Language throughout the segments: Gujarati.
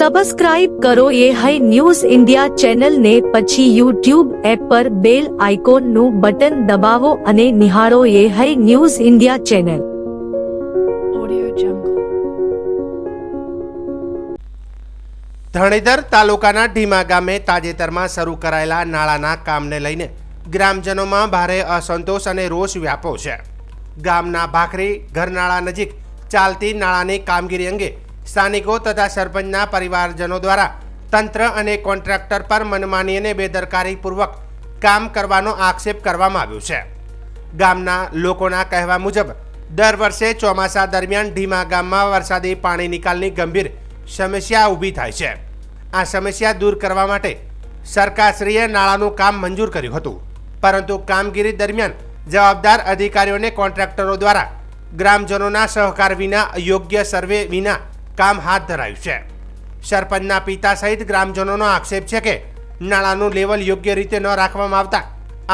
સબસ્ક્રાઇબ કરો એ હાઈ ન્યૂઝ ઇન્ડિયા ચેનલને, પછી યુટ્યુબ એપ પર બેલ આઇકોનનું બટન દબાવો અને નિહાળો એ હાઈ ન્યૂઝ ઇન્ડિયા ચેનલ. ધણીધર તાલુકાના ઢીમા ગામે તાજેતરમાં શરૂ કરાયેલા નાળાના કામને લઈને ગ્રામજનોમાં ભારે અસંતોષ અને રોષ વ્યાપ્યો છે. ગામના ભાખરી ઘરનાળા નજીક ચાલતી નાળાની કામગીરી અંગે સ્થાનિકો તથા સરપંચના પરિવારજનો દ્વારા તંત્ર અને કોન્ટ્રાક્ટર પર મનમાની અને બેદરકારીપૂર્વક કામ કરવાનો આક્ષેપ કરવામાં આવ્યો છે. ગામના લોકોના કહેવા મુજબ દર વર્ષે ચોમાસા દરમિયાન ઢીમા ગામમાં વરસાદી પાણી નિકાલની ગંભીર સમસ્યા ઊભી થાય છે. આ સમસ્યા દૂર કરવા માટે સરકારશ્રીએ નાળાનું કામ મંજૂર કર્યું હતું, પરંતુ કામગીરી દરમિયાન જવાબદાર અધિકારીઓને કોન્ટ્રાક્ટરો દ્વારા ગ્રામજનોના સહકાર વિના યોગ્ય સર્વે વિના કામ હાથ ધરાયું છે. સરપંચના પિતા સહિત ગ્રામજનોનો આક્ષેપ છે કે નાળાનું લેવલ યોગ્ય રીતે ન રાખવામાં આવતા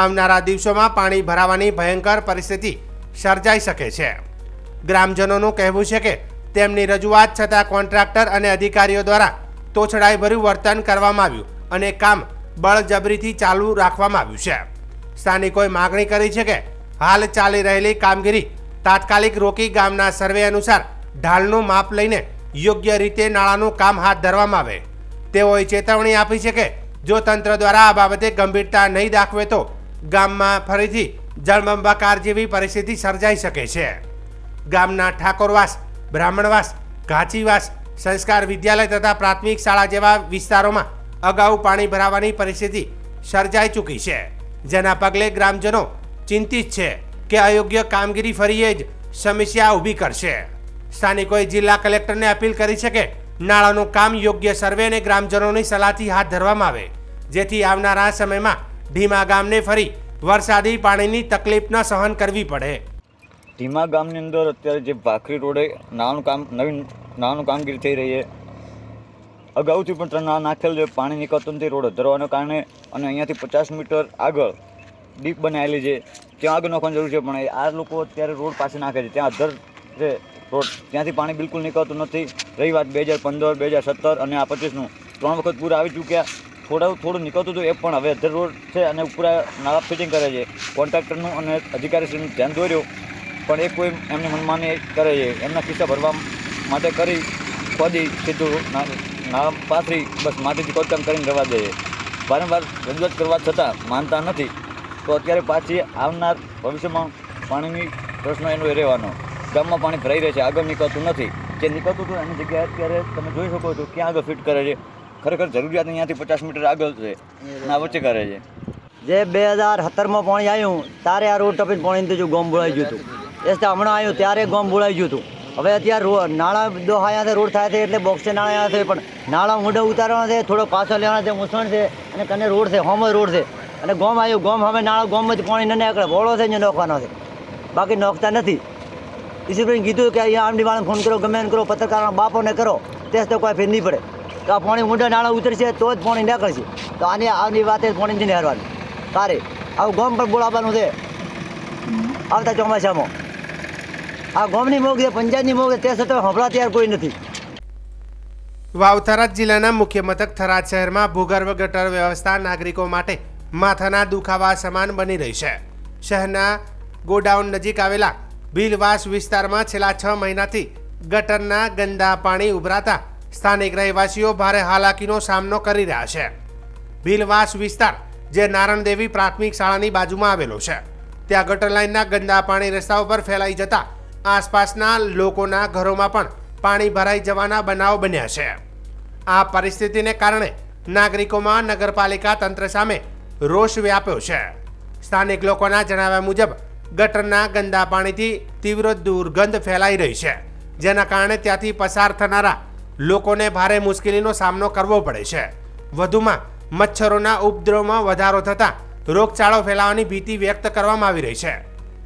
આવનારા દિવસોમાં પાણી ભરાવાની ભયંકર પરિસ્થિતિ સર્જાઈ શકે છે. ગ્રામજનોનું કહેવું છે કે તેમની રજૂઆત છતાં કોન્ટ્રાક્ટર અને અધિકારીઓ દ્વારા તોછડાઈભર્યું વર્તન કરવામાં આવ્યું અને કામ બળજબરીથી ચાલુ રાખવામાં આવ્યું છે. સ્થાનિકોએ માગણી કરી છે કે હાલ ચાલી રહેલી કામગીરી તાત્કાલિક રોકી ગામના સર્વે અનુસાર ઢાળનું માપ લઈને યોગ્ય રીતે નાળાનું કામ હાથ ધરવામાં આવે. તેઓએ ચેતવણી આપી છે કે જો તંત્ર દ્વારા આ બાબતે ગંભીરતા નહીં દાખવે તો ગામમાં ફરીથી જળબંબાકાર જેવી પરિસ્થિતિ સર્જાઈ શકે છે. ગામના ઠાકોરવાસ, બ્રાહ્મણવાસ, ઘાંચીવાસ, સંસ્કાર વિદ્યાલય તથા પ્રાથમિક શાળા જેવા વિસ્તારોમાં અગાઉ પાણી ભરાવાની પરિસ્થિતિ સર્જાઈ ચૂકી છે, જેના પગલે ગ્રામજનો ચિંતિત છે કે અયોગ્ય કામગીરી ફરીએ જ સમસ્યા ઊભી કરશે. સ્થાનિકોએ જિલ્લા કલેક્ટરને અપીલ કરી છે કે નાળાનું કામ યોગ્ય સર્વે અને ગ્રામજનોની સલાહથી હાથ ધરવામાં આવે, જેથી આવનારા સમયમાં ઢીમા ગામને ફરી વરસાદી પાણીની તકલીફ ન સહન કરવી પડે. ઢીમા ગામની અંદર અત્યારે જે ભાખરી રોડે નવીન નાળાનું કામગીરી થઈ રહી છે. અગાઉથી પણ 3 નાળા નાખેલ છે. પાણી નીકળતું નથી રોડ ધરવાના કારણે, અને અહીંયાથી 50 મીટર આગળ ડીપ બનાવેલી છે, ત્યાં આગળ નાખવાની જરૂર છે. પણ આ લોકો અત્યારે રોડ પાસે નાખે છે, ત્યાં અધર છે રોડ, ત્યાંથી પાણી બિલકુલ નીકળતું નથી. રહી વાત 2015, 2017 અને આ 25નું 3 વખત પૂરા આવી ચૂક્યા. થોડું નીકળતું હતું, એ પણ હવે અધર રોડ છે અને પૂરા નાળા ફિટિંગ કરે છે. કોન્ટ્રાક્ટરનું અને અધિકારીશ્રીનું ધ્યાન દોર્યું, પણ એ કોઈ એમની મનમાની કરે છે. એમના ખિસ્સા ભરવા માટે કરી ખોદી સીધું નાળા પાથરી બસ માટીથી ખોદકામ કરીને રવા દે છે. વારંવાર રજૂઆત કરવા છતાં માનતા નથી. તો અત્યારે પાછી આવનાર ભવિષ્યમાં પાણીની પ્રશ્ન એનો રહેવાનો. ગામમાં પાણી ભરાઈ રહે છે, આગળ નીકળતું નથી. જે નીકળતું હતું એની જગ્યાએ અત્યારે તમે જોઈ શકો છો ક્યાં આગળ ફિટ કરે છે. ખરેખર જરૂરિયાત અહીંયાથી 50 મીટર આગળ છે અને આ વચ્ચે કરે છે. જે 2017માં પાણી આવ્યું ત્યારે આ રોડ ટપીને પાણી થયું, ગોમ બોલાઈ ગયું હતું. એ હમણાં આવ્યું ત્યારે ગોમ બોલાઈ ગયું હતું. હવે અત્યારે નાળા દોહાયા છે, રોડ થાય છે એટલે બોક્સે નાળા છે, પણ નાળા ઊંડા ઉતારવાના છે, થોડો પાછો લેવાના છે, મૂસણ છે અને કને રોડ છે, હોમ રોડ છે અને ગોમ આવ્યું. ગોમ હવે નાળા ગોમમાંથી પાણી ન નીકળે, વોળો છે ને નોખવાનો છે, બાકી નોખતા નથી. ઈશ્વરભાઈને કીધું કે અહીંયા આમની વાળાને ફોન કરો, ગમે એને કરો, પત્રકારના બાપોને કરો, તે તો કોઈ ફેર નહીં પડે. તો આ પાણી ઊંડા નાળા ઉતરશે તો જ પાણી નીકળશે. તો આની વાતે પાણી નથી હારવાનું. તારે આવું ગોમ પર બોલાવવાનું છે આવતા ચોમાસામાં. આ ગામની મોગ છે, પંચાયતની મોગ છે, તે છતાં હમણાં ત્યાર કોઈ નથી. વાવ-થરાદ જિલ્લાના મુખ્ય મથક થરાદ શહેરમાં ભૂગર્ભ ગટર વ્યવસ્થા નાગરિકો માટે માથાના દુખાવા સમાન બની રહી છે. શહેરના ગોડાઉન નજીક આવેલા ભીલવાસ વિસ્તારમાં છેલ્લા 6 મહિનાથી ગટરના ગંદા પાણી ઉભરાતા સ્થાનિક રહેવાસીઓ ભારે હાલાકીનો સામનો કરી રહ્યા છે. ભીલવાસ વિસ્તાર જે નારણદેવી પ્રાથમિક શાળાની બાજુમાં આવેલો છે, ત્યાં ગટર લાઇનના ગંદા પાણી રસ્તા ઉપર ફેલાઈ જતા આસપાસના લોકોના ઘરોમાં પણ પાણી ભરાઈ જવાના બનાવો બન્યા છે. આ પરિસ્થિતિને કારણે નાગરિકોમાં નગરપાલિકા તંત્ર સામે રોષ વ્યાપ્યો છે. સ્થાનિક લોકોના જણાવ્યા મુજબ ગટરના ગંદા પાણીથી તીવ્ર દુર્ગંધ ફેલાઈ રહી છે, જેના કારણે ત્યાંથી પસાર થનારા લોકોને ભારે મુશ્કેલીનો સામનો કરવો પડે છે. વધુમાં મચ્છરોના ઉપદ્રવમાં વધારો થતાં રોગચાળો ફેલાવાની ભીતિ વ્યક્ત કરવામાં આવી રહી છે.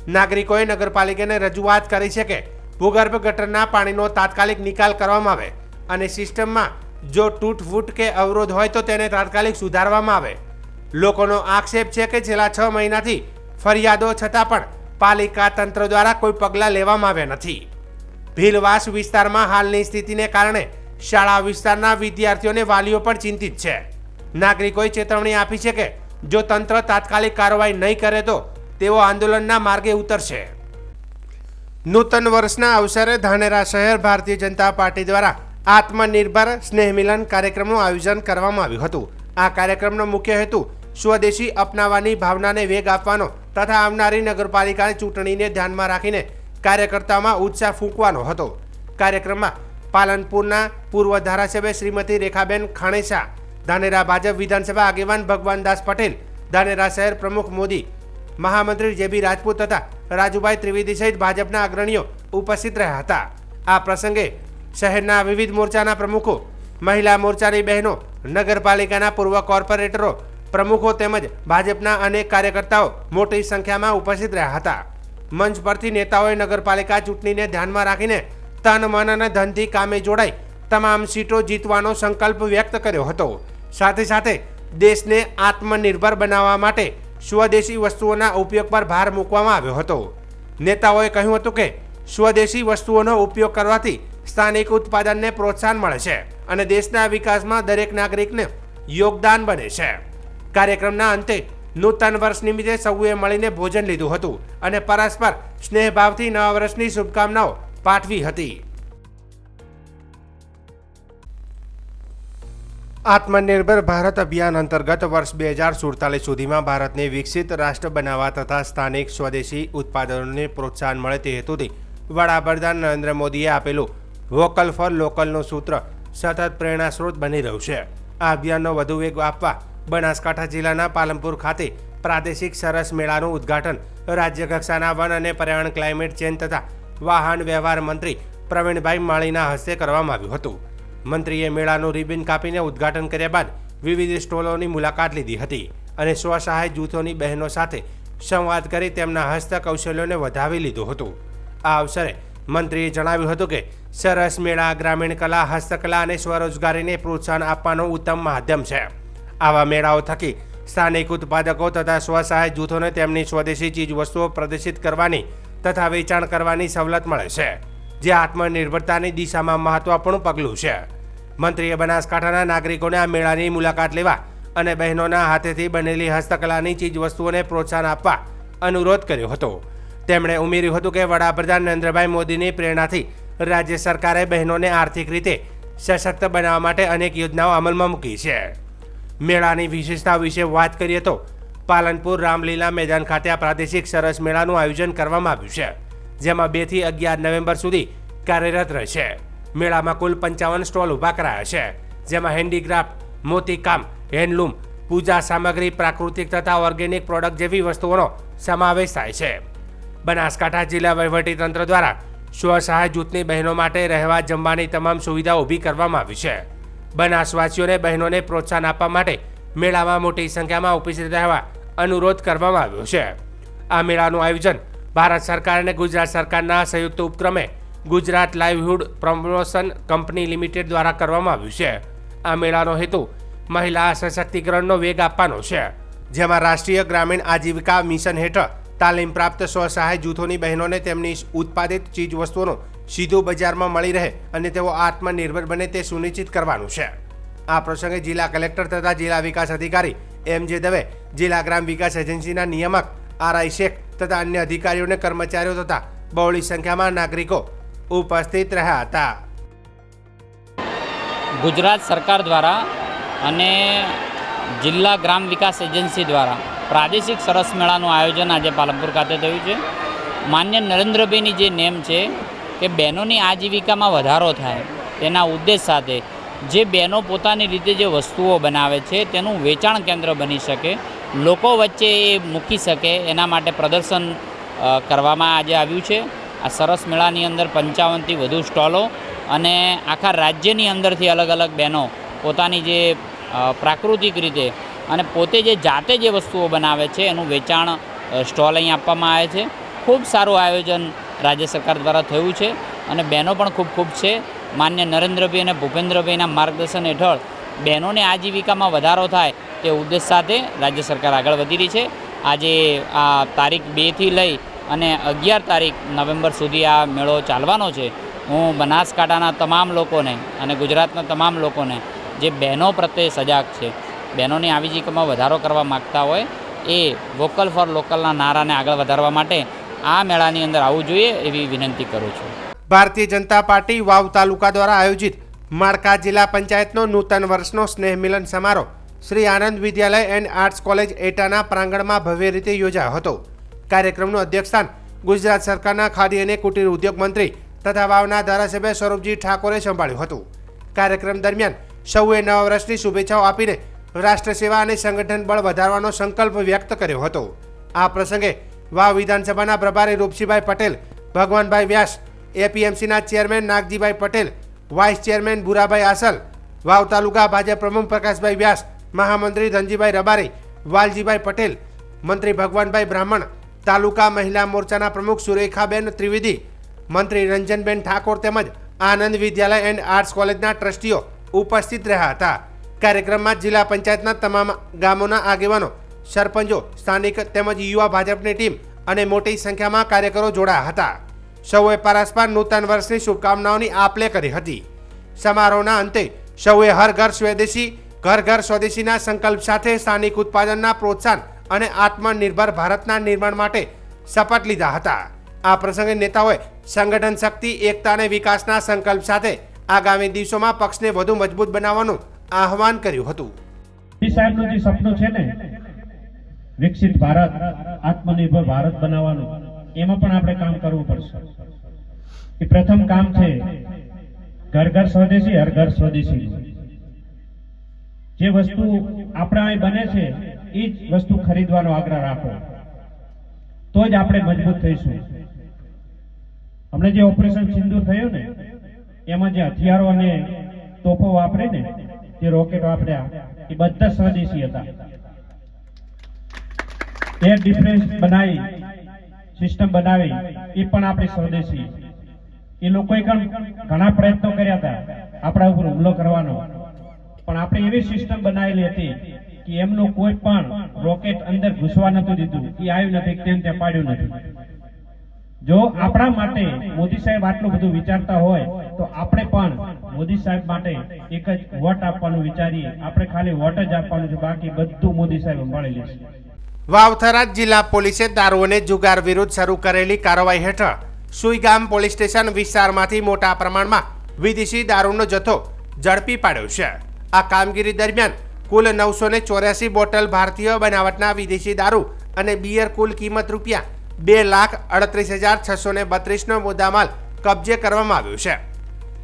નાગરિકોએ નગરપાલિકાને રજૂઆત કરી છે કે ભૂગર્ભ ગટરના પાણીનો તાત્કાલિક નિકાલ કરવામાં આવે અને સિસ્ટમમાં જો તૂટફૂટ કે અવરોધ હોય તો તેને તાત્કાલિક સુધારવામાં આવે. લોકોનો આક્ષેપ છે કે છેલ્લા 6 મહિનાથી ફરિયાદો છતાં પણ પાલિકા તંત્ર દ્વારા કોઈ પગલાં લેવામાં આવ્યા નથી. ભીલવાસ વિસ્તારમાં હાલની સ્થિતિને કારણે શાળા વિસ્તારના વિદ્યાર્થીઓને વાલીઓ પણ ચિંતિત છે. નાગરિકોએ ચેતવણી આપી છે કે જો તંત્ર તાત્કાલિક કાર્યવાહી નહીં કરે તો તેઓ આંદોલનના માર્ગે ઉતરશે. નૂતન વર્ષના અવસરે ધાનેરા શહેર ભારતીય જનતા પાર્ટી દ્વારા આત્મનિર્ભર સ્નેહ મિલન કાર્યક્રમનું આયોજન કરવામાં આવ્યું હતું. આ કાર્યક્રમનો મુખ્ય હેતુ સ્વદેશી અપનાવવાની ભાવનાને વેગ આપવાનો તથા આવનારી નગરપાલિકાની ચૂંટણીને ધ્યાનમાં રાખીને કાર્યકર્તાઓમાં ઉત્સાહ ફૂંકવાનો હતો. કાર્યક્રમમાં પાલનપુરના પૂર્વ ધારાસભ્ય શ્રીમતી રેખાબેન ખાણેસા, ધાનેરા ભાજપ વિધાનસભા આગેવાન ભગવાનદાસ પટેલ, ધાનેરા શહેર પ્રમુખ મોદી, મહામંત્રી જેબી રાજપૂત તથા રાજુભાઈ ત્રિવેદી સહિત ભાજપના અગ્રણીઓ ઉપસ્થિત રહ્યા હતા. આ પ્રસંગે શહેરના વિવિધ મોરચાના પ્રમુખો, મહિલા મોરચાની બહેનો, નગરપાલિકાના પૂર્વ કોર્પોરેટરો, પ્રમુખો તેમજ ભાજપના અનેક કાર્યકર્તાઓ મોટી સંખ્યામાં ઉપસ્થિત રહ્યા હતા. મંચ પરથી નેતાઓએ નગરપાલિકા ચૂંટણીને ધ્યાનમાં રાખીને તન મન અને ધનથી કામે જોડાઈ તમામ સીટો જીતવાનો સંકલ્પ વ્યક્ત કર્યો હતો. સાથે સાથે દેશને આત્મનિર્ભર બનાવવા માટે સ્વદેશી વસ્તુઓના ઉપયોગ પર ભાર મૂકવામાં આવ્યો હતો. નેતાઓએ કહ્યું હતું કે સ્વદેશી વસ્તુઓનો ઉપયોગ કરવાથી સ્થાનિક ઉત્પાદનને પ્રોત્સાહન મળે છે અને દેશના વિકાસમાં દરેક નાગરિકને યોગદાન બને છે. કાર્યક્રમના અંતે નૂતન વર્ષ નિમિત્તે સૌએ મળીને ભોજન લીધું હતું અને પરસ્પર સ્નેહભાવથી નવા વર્ષની શુભકામનાઓ પાઠવી હતી. આત્મનિર્ભર ભારત અભિયાન અંતર્ગત વર્ષ 2047 સુધીમાં ભારતને વિકસિત રાષ્ટ્ર બનાવવા તથા સ્થાનિક સ્વદેશી ઉત્પાદનોને પ્રોત્સાહન મળે તે હેતુથી વડાપ્રધાન નરેન્દ્ર મોદીએ આપેલું વોકલ ફોર લોકલનું સૂત્ર સતત પ્રેરણાસ્ત્રોત બની રહ્યું છે. આ અભિયાનનો વધુ વેગ આપવા બનાસકાંઠા જિલ્લાના પાલનપુર ખાતે પ્રાદેશિક સરસ મેળાનું ઉદ્ઘાટન રાજ્ય કક્ષાના વન અને પર્યાવરણ, ક્લાઇમેટ ચેન્જ તથા વાહન વ્યવહાર મંત્રી પ્રવીણભાઈ માળીના હસ્તે કરવામાં આવ્યું હતું. મંત્રીએ મેળાનું રિબિન કાપીને ઉદ્ઘાટન કર્યા બાદ વિવિધ સ્ટોલોની મુલાકાત લીધી હતી અને સ્વસહાય જૂથોની બહેનો સાથે સંવાદ કરી તેમના હસ્તકૌશલ્યોને વધાવી લીધું હતું. આ અવસરે મંત્રીએ જણાવ્યું હતું કે સરસ મેળા ગ્રામીણ કલા, હસ્તકલા અને સ્વરોજગારીને પ્રોત્સાહન આપવાનું ઉત્તમ માધ્યમ છે. આવા મેળાઓ થકી સ્થાનિક ઉત્પાદકો તથા સ્વસહાય જૂથોને તેમની સ્વદેશી ચીજવસ્તુઓ પ્રદર્શિત કરવાની તથા વેચાણ કરવાની સવલત મળે છે, જે આત્મનિર્ભરતાની દિશામાં મહત્વપૂર્ણ પગલું છે. મંત્રીએ બનાસકાંઠાના નાગરિકોને આ મેળાની મુલાકાત લેવા અને બહેનોના હાથેથી બનેલી હસ્તકલાની ચીજવસ્તુઓને પ્રોત્સાહન આપવા અનુરોધ કર્યો હતો. તેમણે ઉમેર્યું હતું કે વડાપ્રધાન નરેન્દ્રભાઈ મોદીની પ્રેરણાથી રાજ્ય સરકારે બહેનોને આર્થિક રીતે સશક્ત બનાવવા માટે અનેક યોજનાઓ અમલમાં મૂકી છે. મેળાની વિશેષતા વિશે વાત કરીએ તો પાલનપુર રામલીલા મેદાન ખાતે આ પ્રાદેશિક સરસ મેળાનું આયોજન કરવામાં આવ્યું છે, જેમાં 2 થી 11 નવેમ્બર સુધી કાર્યરત રહેશે. મેળામાં કુલ 55 સ્ટોલ ઊભા કરાયા છે, જેમાં હેન્ડીક્રાફ્ટ, મોતીકામ, હેન્ડલૂમ, પૂજા સામગ્રી, પ્રાકૃતિક તથા ઓર્ગેનિક પ્રોડક્ટ જેવી વસ્તુઓનો સમાવેશ થાય છે. બનાસકાંઠા જિલ્લા વહીવટીતંત્ર દ્વારા સ્વસહાય જૂથની બહેનો માટે રહેવા જમવાની તમામ સુવિધા ઊભી કરવામાં આવી છે. બનાસવાસીઓને બહેનોને પ્રોત્સાહન આપવા માટે મેળામાં મોટી સંખ્યામાં ઉપસ્થિત રહેવા અનુરોધ કરવામાં આવ્યો છે. આ મેળાનું આયોજન ભારત સરકાર અને ગુજરાત સરકારના સંયુક્ત ઉપક્રમે Gujarat livelihood promotion company limited દ્વારા કરવામાં આવ્યું છે. આ મેળાનો હેતુ મહિલા સશક્તિકરણનો વેગ આપવાનો છે, જેમાં રાષ્ટ્રીય ગ્રામીણ આજીવિકા મિશન હેઠળ તાલીમ પ્રાપ્ત સ્વસહાય જૂથોની બહેનોને તેમની ઉત્પાદિત ચીજવસ્તુઓનો સીધું બજારમાં મળી રહે અને તેઓ આત્મનિર્ભર બને તે સુનિશ્ચિત કરવાનું છે. આ પ્રસંગે જિલ્લા કલેક્ટર તથા જિલ્લા વિકાસ અધિકારી MJ દવે, જિલ્લા ગ્રામ વિકાસ એજન્સીના નિયામક RI શેખ તથા અન્ય અધિકારીઓ અને કર્મચારીઓ તથા બહોળી સંખ્યામાં નાગરિકો ઉપસ્થિત રહ્યા હતા. ગુજરાત સરકાર દ્વારા અને જિલ્લા ગ્રામ વિકાસ એજન્સી દ્વારા પ્રાદેશિક સરસ મેળાનું આયોજન આજે પાલનપુર ખાતે થયું છે. માન્ય નરેન્દ્રભાઈની જે નેમ છે કે બહેનોની આજીવિકામાં વધારો થાય તેના ઉદ્દેશ સાથે જે બહેનો પોતાની રીતે જે વસ્તુઓ બનાવે છે તેનું વેચાણ કેન્દ્ર બની શકે, લોકો વચ્ચે એ મૂકી શકે, એના માટે પ્રદર્શન કરવામાં આજે આવ્યું છે. આ સરસ મેળાની અંદર 55થી વધુ સ્ટોલો અને આખા રાજ્યની અંદરથી અલગ અલગ બહેનો પોતાની જે પ્રાકૃતિક રીતે અને પોતે જે જાતે જે વસ્તુઓ બનાવે છે એનું વેચાણ સ્ટોલ અહીં આપવામાં આવે છે. ખૂબ સારું આયોજન રાજ્ય સરકાર દ્વારા થયું છે અને બહેનો પણ ખૂબ છે. માન્ય નરેન્દ્રભાઈ અને ભૂપેન્દ્રભાઈના માર્ગદર્શન હેઠળ બહેનોને આજીવિકામાં વધારો થાય તે ઉદ્દેશ સાથે રાજ્ય સરકાર આગળ વધી રહી છે. આજે આ તારીખ 2 થી લઈ અને 11 તારીખ નવેમ્બર સુધી આ મેળો ચાલવાનો છે. હું બનાસકાંઠાના તમામ લોકોને અને ગુજરાતના તમામ લોકોને જે બહેનો પ્રત્યે સજાગ છે, બહેનોની આજીવિકામાં વધારો કરવા માગતા હોય એ વોકલ ફોર લોકલના નારાને આગળ વધારવા માટે આ મેળાની અંદર આવવું જોઈએ એવી વિનંતી કરું છું. ભારતીય જનતા પાર્ટી વાવ તાલુકા દ્વારા આયોજિત માળકા જિલ્લા પંચાયતનો નૂતન વર્ષનો સ્નેહ મિલન સમારોહ શ્રી આનંદ વિદ્યાલય એન્ડ આર્ટ્સ કોલેજ એટાના પ્રાંગણમાં ભવ્ય રીતે યોજાયો હતો. કાર્યક્રમનું અધ્યક્ષસ્થાન ગુજરાત સરકારના ખાદી અને કુટીર ઉદ્યોગ મંત્રી તથા વાવના ધારાસભ્ય સ્વરૂપજી ઠાકોરે સંભાળ્યું હતું. કાર્યક્રમ દરમિયાન સૌએ નવા વર્ષની શુભેચ્છાઓ આપીને રાષ્ટ્ર સેવા અને સંગઠન બળ વધારવાનો સંકલ્પ વ્યક્ત કર્યો હતો. આ પ્રસંગે વાવ વિધાનસભાના પ્રભારી રૂપસીભાઈ પટેલ, ભગવાનભાઈ વ્યાસ, એપીએમસીના chairman Nagjibhai Patel, vice chairman Bhurabhai Asal, Vav taluka Bhajap પ્રમુખ પ્રકાશભાઈ વ્યાસ, મહામંત્રી ધનજીભાઈ રબારી, વાલજીભાઈ પટેલ, મંત્રી ભગવાનભાઈ બ્રાહ્મણ, તાલુકા મહિલા મોરચાના પ્રમુખ સુરેખાબેન ત્રિવેદી, મંત્રી રંજનબેન ઠાકોર તેમજ આનંદ વિદ્યાલય એન્ડ આર્ટ્સ કોલેજના ટ્રસ્ટીઓ ઉપસ્થિત રહ્યા હતા. કાર્યક્રમમાં જિલ્લા પંચાયતના તમામ ગામોના આગેવાનો, સરપંચો, સ્થાનિક તેમજ યુવા ભાજપની ટીમ અને મોટી સંખ્યામાં કાર્યકરો જોડાયા હતા. સૌએ પરસ્પર નૂતન વર્ષની શુભકામનાઓની આપ-લે કરી હતી. સમારોહના અંતે સૌએ હર ઘર સ્વદેશી, ઘર ઘર સ્વદેશીના સંકલ્પ સાથે સ્થાનિક ઉત્પાદનના પ્રોત્સાહન અને આત્મનિર્ભર ભારતના નિર્માણ માટે શપથ લીધા હતા. આ પ્રસંગે નેતાઓએ સંગઠન શક્તિ, એકતા અને વિકાસના સંકલ્પ સાથે આગામી દિવસોમાં પક્ષને વધુ મજબૂત બનાવવાનું આહવાન કર્યું હતું. સાહેબનું જે સપનું છે ને વિકસિત ભારત, આત્મનિર્ભર ભારત બનાવવાનું, એમાં પણ આપણે કામ કરવું પડશે. એ પ્રથમ કામ છે ઘર ઘર સ્વદેશી, હર ઘર સ્વદેશી. જે વસ્તુ આપણા અહીં બને છે એ જ વસ્તુ ખરીદવાનો આગ્રહ રાખો, તો જ આપણે મજબૂત થઈશું. હમણાં જે ઓપરેશન સિંદૂર થયું ને એમાં જે હથિયારો અને તોપો વાપરીને જે રોકેટો વાપર્યા એ બધા સ્વદેશી હતા. એર ડિફેન્સ બનાવી, સિસ્ટમ બનાવી, એ પણ આપણે સ્વદેશી. એ લોકોએ પણ ઘણા પ્રયત્નો કર્યા હતા આપણા ઉપર હુમલો કરવાનો, પણ આપણે એવી સિસ્ટમ બનાવેલી હતી કે એમનું કોઈ પણ રોકેટ અંદર ઘૂસવા નતું દીધું, એ આવ્યું નથી, તેમ ત્યાં પાડ્યું નથી. જો આપણા માટે મોદી સાહેબ આટલું બધું વિચારતા હોય તો આપણે પણ મોદી સાહેબ માટે એક જ વોટ આપવાનું વિચારીએ. આપણે ખાલી વોટ જ આપવાનું છે, બાકી બધું મોદી સાહેબ સંભાળી લેશે. વાવથરા જિલ્લા પોલીસે દારૂ અને જુગાર વિરુદ્ધ શરૂ કરેલી કાર્યવાહી હેઠળ સુઈગામ પોલીસ સ્ટેશન વિસ્તારમાંથી મોટા પ્રમાણમાં વિદેશી દારૂનો જથ્થો ઝડપી પાડ્યો છે. આ કામગીરી દરમિયાન કુલ 984 બોટલ ભારતીય બનાવટના વિદેશી દારૂ અને બિયર કુલ કિંમત રૂપિયા 2,38,632નો મુદ્દામાલ કબજે કરવામાં આવ્યો છે.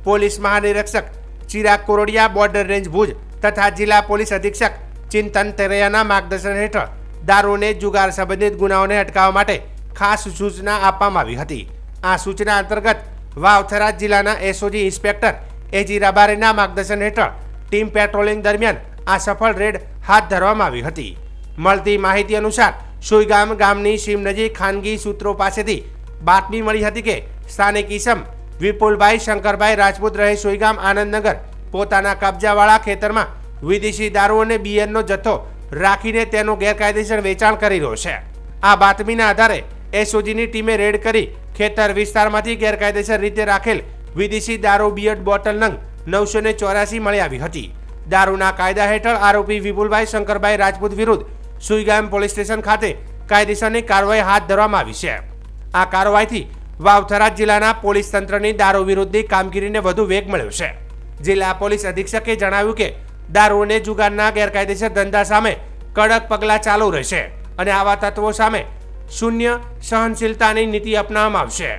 પોલીસ મહાનિરીક્ષક ચિરાગ કોરડિયા, બોર્ડર રેન્જ ભુજ તથા જિલ્લા પોલીસ અધિક્ષક ચિંતન તેરૈયાના માર્ગદર્શન હેઠળ દારૂ અને જુગાર સંબંધિત ગુનાઓને અટકાવવા માટે ખાસ સૂચના આપવામાં આવી હતી. આ સૂચના અંતર્ગત વાવથરા જિલ્લાના એસઓજી ઇન્સ્પેક્ટર એજી રબારીના માર્ગદર્શન હેઠળ ટીમ પેટ્રોલિંગ દરમિયાન આ સફળ રેડ હાથ ધરવામાં આવી હતી. મળતી માહિતી અનુસાર સુઈગામ ગામની સીમ નજીક ખાનગી સૂત્રો પાસેથી બાતમી મળી હતી કે સ્થાનિક ઈસમ વિપુલભાઈ શંકરભાઈ રાજપૂત રહે સુઈગામ આનંદનગર પોતાના કબજાવાળા ખેતરમાં વિદેશી દારૂ અને બિયરનો જથ્થો રાખીને તેનું ગેરકાયદેસર વેચાણ કરી રહ્યો છે. આ બાતમીના આધારે એસઓજીની ટીમે રેડ કરી ખેતર વિસ્તારમાંથી ગેરકાયદેસર રીતે રાખેલ વિદેશી દારૂ બિયર બોટલ નંગ 984 મળી આવી હતી. દારૂના કાયદા હેઠળ આરોપી વિપુલભાઈ શંકરભાઈ રાજપૂત વિરુદ્ધ સુઈગામ પોલીસ સ્ટેશન ખાતે કાયદેસરની કાર્યવાહી હાથ ધરવામાં આવી છે. આ કાર્યવાહીથી વાવથરા જિલ્લાના પોલીસ તંત્રની દારૂ વિરુદ્ધની કામગીરીને વધુ વેગ મળ્યો છે. જિલ્લા પોલીસ અધિક્ષકે જણાવ્યું કે દારૂ અને જુગારના ગેરકાયદેસર ધંધા સામે કડક પગલાં ચાલુ રહેશે અને આવા તત્વો સામે શૂન્ય સહનશીલતાની નીતિ અપનાવવામાં આવશે.